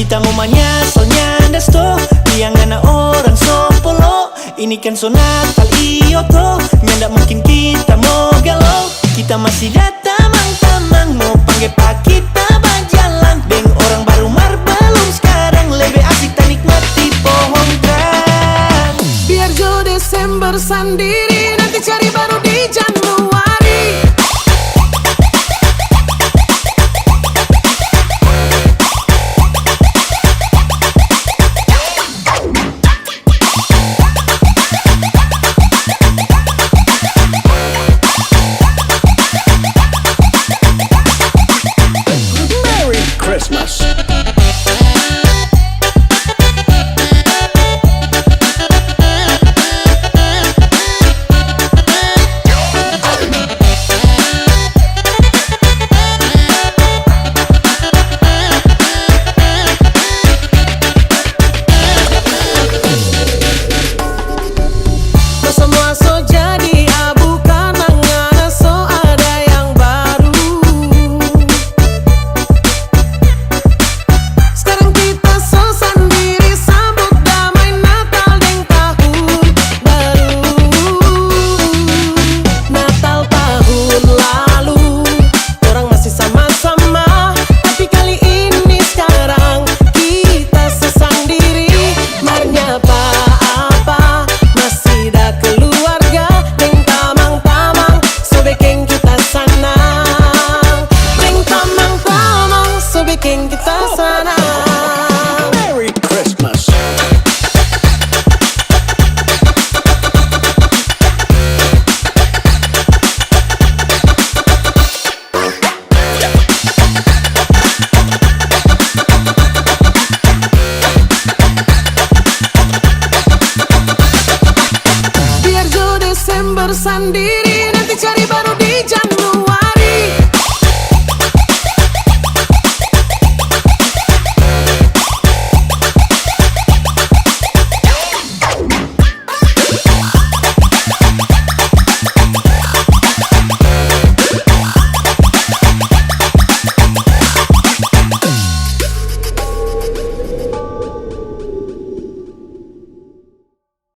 Kita ngomanya soalnya dasto yang anak orang sopolo. Ini kan so Natal iyoto, nyandak mungkin kita mau galau. Kita masih tamang-tamang mau panggil pak kita berjalan. Deng orang baru belum sekarang lebih asik tak nikmati pohon kan. Biar Jo Desember sendiri, nanti cari baru di Januari. Christmas. Semua so jadi abu karena ngana so ada yang baru. Sekarang kita so sendiri sambut damai Natal dan tahun baru. Natal tahun lalu orang masih sama-sama, tapi kali ini sekarang kita sesendiri. Menyapa apa masih dah keluarga deng tamang-tamang so bikin kita senang. Deng tamang-tamang so bikin kita senang. Merry Christmas. Biar Jo Desember sendiri, nanti cari baru di Januari.